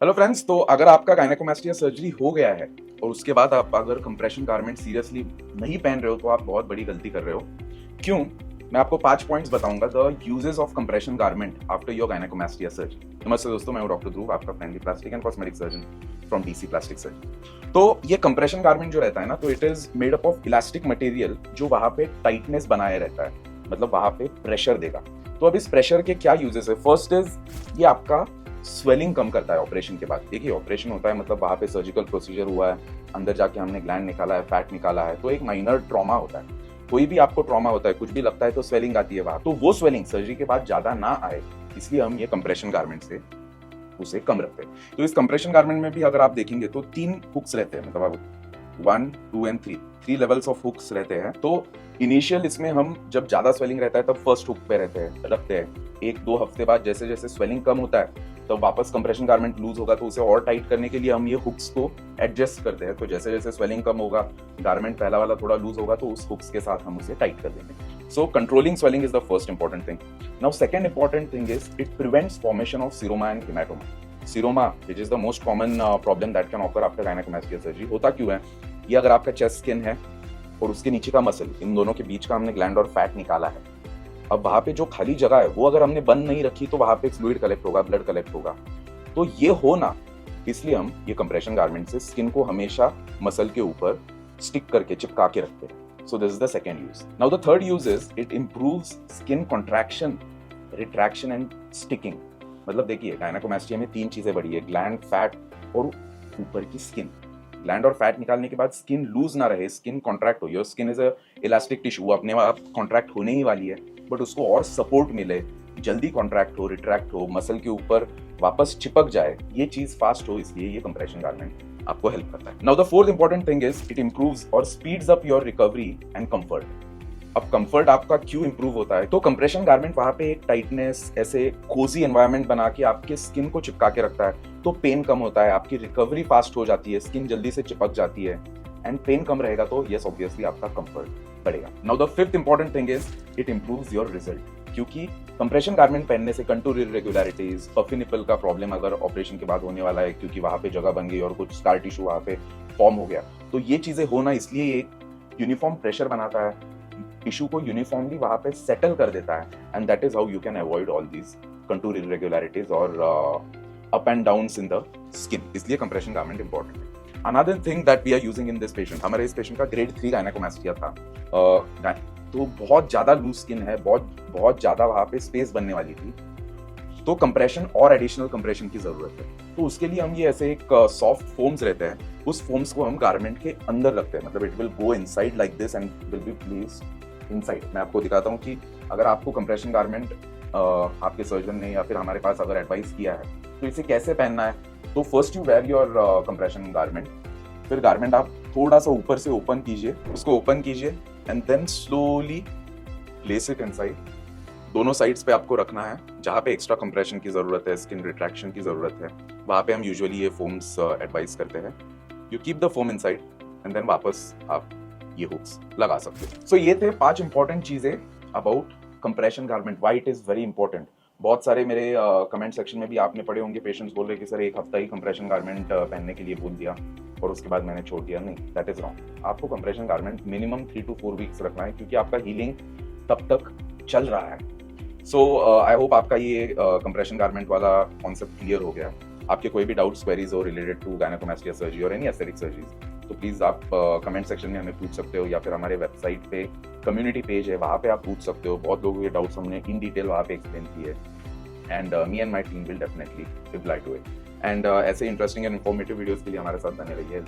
Hello friends, तो अगर आपका गायनेकोमास्टिया सर्जरी हो गया है और उसके बाद आप अगर कंप्रेशन गारमेंट सीरियसली नहीं पहन रहे हो तो आप बहुत बड़ी गलती कर रहे हो। क्यों? मैं आपको 5 पॉइंट्स बताऊंगा the uses of compression garment after your gynaecomastia surgery. नमस्ते दोस्तों, मैं हूं डॉक्टर ध्रुव, आपका friendly plastic and cosmetic surgeon from DC plastic surgery. तो ये कंप्रेशन गारमेंट जो रहता है ना, तो it is made up of elastic material जो वहां पे टाइटनेस बनाए रहता है, मतलब वहां पे प्रेशर देगा। तो अब इस प्रेशर के क्या यूजेस है? फर्स्ट इज ये आपका स्वेलिंग कम करता है ऑपरेशन के बाद। देखिए, ऑपरेशन होता है मतलब वहां पे सर्जिकल प्रोसीजर हुआ है, अंदर जाके हमने ग्लैंड निकाला है, फैट निकाला है, तो एक माइनर ट्रॉमा होता है। कोई भी आपको ट्रॉमा होता है, कुछ भी लगता है तो स्वेलिंग आती है वहां, तो वो स्वेलिंग सर्जरी के बाद ज्यादा ना आए, इसलिए हम ये कंप्रेशन गारमेंट से उसे कम रखते हैं। तो इस कंप्रेशन गारमेंट में भी अगर आप देखेंगे तो 3 हुक्स रहते हैं, मतलब 1, 2 एंड 3 लेवल्स ऑफ हुक्स रहते हैं। तो इनिशियल इसमें हम जब ज्यादा स्वेलिंग रहता है तब फर्स्ट हुक पे रखते हैं। 1-2 हफ्ते बाद जैसे जैसे स्वेलिंग कम होता है तो वापस कंप्रेशन गारमेंट लूज होगा, तो उसे और टाइट करने के लिए हम ये हुक्स को एडजस्ट करते हैं। तो जैसे जैसे स्वेलिंग कम होगा, गारमेंट पहला वाला थोड़ा लूज होगा, तो उस हुक्स के साथ हम उसे टाइट कर देंगे। So controlling swelling is the first important thing. Now second important thing is it prevents formation of seroma and haematoma. Seroma which is the most common problem that can occur after gynaecomastia surgery. होता क्यों है? ये अगर आपका chest skin है और उसके नीचे का मसल, इन दोनों के बीच का हमने ग्लैंड और फैट निकाला है। अब वहां पे जो खाली जगह है वो अगर हमने बंद नहीं रखी तो वहां पे फ्लूइड कलेक्ट होगा, ब्लड कलेक्ट होगा। तो ये हो ना, इसलिए हम ये कंप्रेशन गारमेंट से स्किन को हमेशा मसल के ऊपर स्टिक करके चिपका के रखते हैं। So this is the second use. Now the third use is it improves skin contraction, retraction and sticking. मतलब देखिए, गायनेकोमास्टिया में 3 चीजें बड़ी है, ग्लैंड, फैट और ऊपर की स्किन। ग्लैंड और फैट निकालने के बाद स्किन लूज ना रहे, स्किन कॉन्ट्रैक्ट हो। Your skin is a elastic tissue, वो अपने आप कॉन्ट्रैक्ट होने ही वाली है, बट उसको और सपोर्ट मिले, जल्दी कॉन्ट्रैक्ट हो, रिट्रैक्ट हो, मसल के ऊपर वापस चिपक जाए, ये चीज फास्ट हो, इसलिए ये कंप्रेशन गारमेंट आपको हेल्प करता है। Now the fourth important thing is it improves और speeds up your recovery and comfort. अब कंफर्ट आपका क्यों इंप्रूव होता है? तो कंप्रेशन गारमेंट वहां पे एक टाइटनेस, ऐसे कोजी एनवायरनमेंट बना के आपके स्किन को चिपका के रखता है, तो पेन कम होता है, आपकी रिकवरी फास्ट हो जाती है, स्किन जल्दी से चिपक जाती है, एंड पेन कम रहेगा तो यस ऑब्वियसली आपका कंफर्ट बढ़ेगा। Now the fifth important thing is it improves your result. क्योंकि कंप्रेशन गारमेंट पहनने से कंटूर इरेगुलरिटीज, पफी निपल का प्रॉब्लम अगर ऑपरेशन के बाद होने वाला है, क्योंकि वहां पे जगह बन गई और कुछ स्कार टिश्यू वहां पे फॉर्म हो गया, तो ये चीजें होना, इसलिए एक यूनिफॉर्म प्रेशर बनाता है, टिश्यू को यूनिफॉर्मली वहां पे सेटल कर देता है, and that is how you can avoid all these contour irregularities और up and downs in the skin. इसलिए कंप्रेशन गारमेंट इंपॉर्टेंट है। Another thing that we are using in this patient, हमारे इस पेशेंट का grade 3 गायनेकोमास्टिया था, तो बहुत ज्यादा लूज स्किन है, बहुत ज्यादा वहां पे स्पेस बनने वाली थी, तो कंप्रेशन और एडिशनल कंप्रेशन की जरूरत है। तो उसके लिए हम ये ऐसे एक सॉफ्ट फोम्स रहते हैं, उस फोम्स को हम गारमेंट के अंदर रखते हैं, मतलब it will go inside like this and will be placed inside. मैं आपको दिखाता हूँ कि अगर आपको कंप्रेशन गारमेंट आपके सर्जन ने या फिर हमारे पास अगर एडवाइस किया है तो इसे कैसे पहनना है। तो first you wear your compression garment, फिर गारमेंट आप थोड़ा सा ऊपर से ओपन कीजिए, उसको ओपन कीजिए and then slowly place it inside. दोनों साइड्स पे आपको रखना है, जहाँ पे एक्स्ट्रा कंप्रेशन की जरूरत है, स्किन रिट्रैक्शन की जरूरत है, वहां पे हम यूजुअली ये फोम्स एडवाइस करते हैं। You keep the foam inside and then वापस आप ये हुक्स लगा सकते हो। सो ये थे 5 इंपॉर्टेंट चीजें about compression garment, why it is very important. बहुत सारे मेरे कमेंट सेक्शन में भी आपने पढ़े होंगे, पेशेंट्स बोल रहे कि सर 1 हफ्ता ही कंप्रेशन गारमेंट पहनने के लिए बोल दिया और उसके बाद मैंने छोड़ दिया। नहीं, दैट इज रॉन्ग। आपको compression garment minimum 3 to 4 weeks रखना है, क्योंकि आपका हीलिंग तब तक चल रहा है। सो आई होप आपका ये कंप्रेशन गारमेंट वाला कॉन्सेप्ट क्लियर हो गया। आपके कोई भी डाउट्स, क्वेरीज हो रिलेटेड टू गायनेकोमास्टिया सर्जरी और एनी एस्थेटिक सर्जरीज, तो प्लीज आप कमेंट सेक्शन में हमें पूछ सकते हो, या फिर हमारे वेबसाइट पे कम्युनिटी पेज है, वहाँ पे आप पूछ सकते हो। बहुत लोगों के डाउट्स हमने इन डिटेल वहाँ पे एक्सप्लेन किए, and me and my team will definitely reply to it. And ऐसे इंटरेस्टिंग एंड इन्फॉर्मेटिव वीडियोस के लिए हमारे साथ बने रहिए।